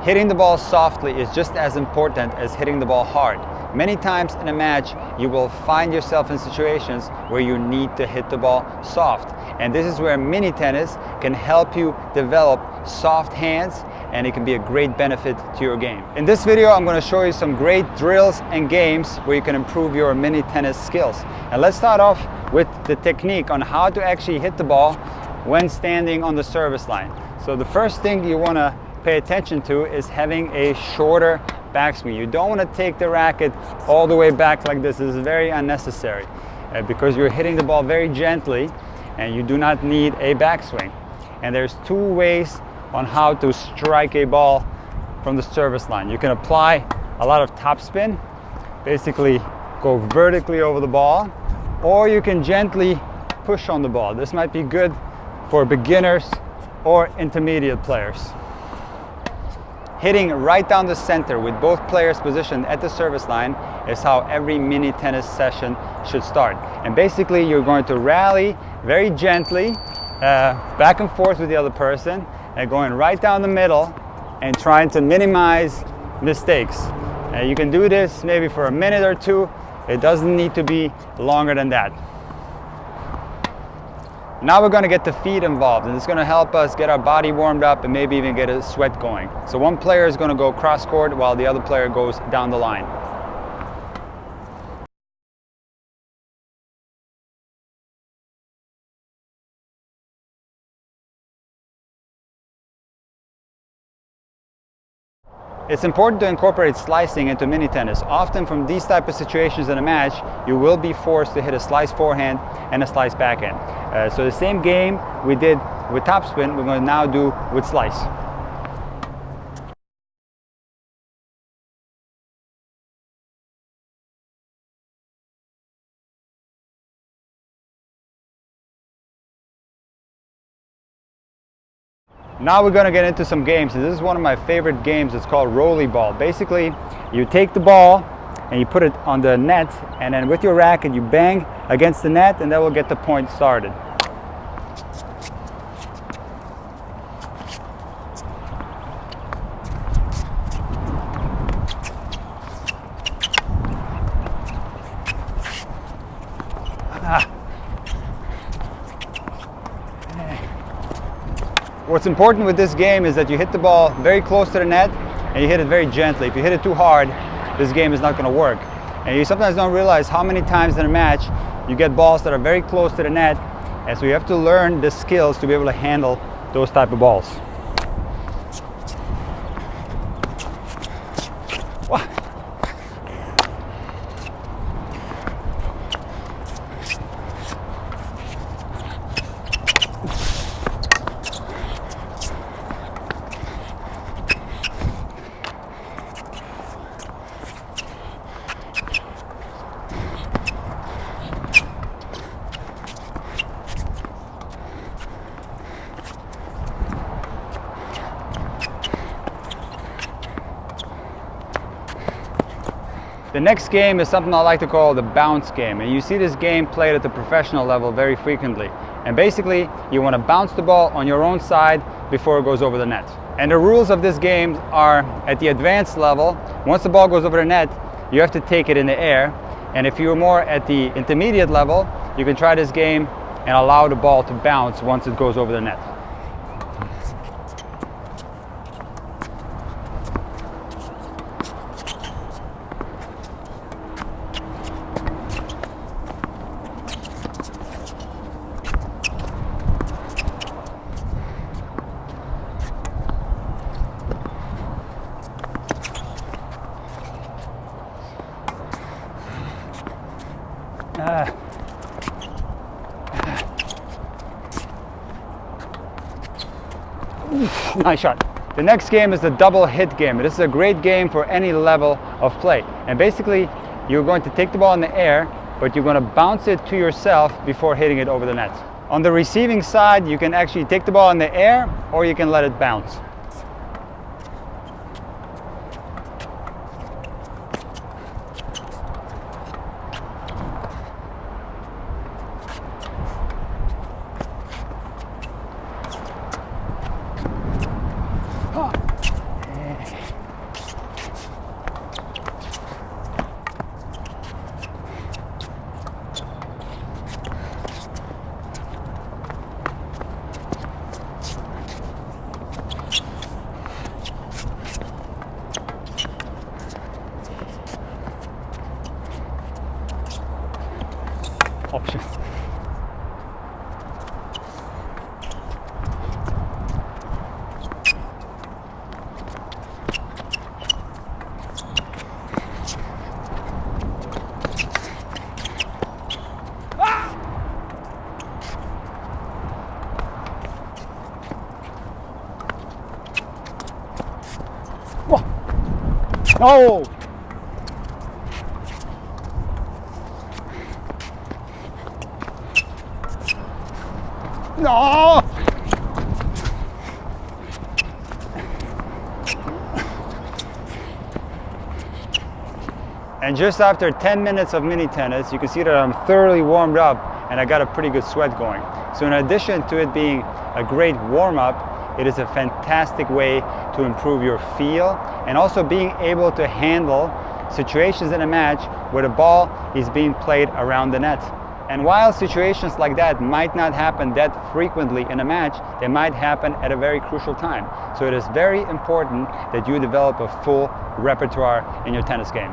Hitting the ball softly is just as important as hitting the ball hard. Many times in a match, you will find yourself in situations where you need to hit the ball soft. And this is where mini tennis can help you develop soft hands, and it can be a great benefit to your game. In this video, I'm going to show you some great drills and games where you can improve your mini tennis skills. And let's start off with the technique on how to actually hit the ball when standing on the service line. So the first thing you want to pay attention to is having a shorter backswing. You don't want to take the racket all the way back like this. This is very unnecessary because you're hitting the ball very gently and you do not need a backswing. And there's two ways on how to strike a ball from the service line. You can apply a lot of topspin, basically go vertically over the ball, or you can gently push on the ball. This might be good for beginners or intermediate players. Hitting right down the center with both players positioned at the service line is how every mini tennis session should start. And basically you're going to rally very gently back and forth with the other person and going right down the middle and trying to minimize mistakes. And you can do this maybe for a minute or two. It doesn't need to be longer than that. Now we're going to get the feet involved, and it's going to help us get our body warmed up and maybe even get a sweat going. So one player is going to go cross court while the other player goes down the line. It's important to incorporate slicing into mini tennis. Often from these type of situations in a match, you will be forced to hit a slice forehand and a slice backhand. So the same game we did with topspin, we're going to now do with slice. Now we're going to get into some games, and this is one of my favorite games. It's called ROLLIE ball. Basically, you take the ball and you put it on the net, and then with your racket you bang against the net, and that will get the point started. What's important with this game is that you hit the ball very close to the net and you hit it very gently. If you hit it too hard, this game is not going to work. And you sometimes don't realize how many times in a match you get balls that are very close to the net, and so you have to learn the skills to be able to handle those type of balls. The next game is something I like to call the bounce game, and you see this game played at the professional level very frequently. And basically, you want to bounce the ball on your own side before it goes over the net. And the rules of this game are, at the advanced level, once the ball goes over the net, you have to take it in the air. And if you're more at the intermediate level, you can try this game and allow the ball to bounce once it goes over the net. Nice shot. The next game is the double hit game. This is a great game for any level of play. And basically, you're going to take the ball in the air, but you're going to bounce it to yourself before hitting it over the net. On the receiving side, you can actually take the ball in the air, or you can let it bounce. Oh! No! And just after 10 minutes of mini tennis, you can see that I'm thoroughly warmed up and I got a pretty good sweat going. So in addition to it being a great warm-up, it is a fantastic way to improve your feel and also being able to handle situations in a match where the ball is being played around the net. And while situations like that might not happen that frequently in a match, they might happen at a very crucial time. So it is very important that you develop a full repertoire in your tennis game.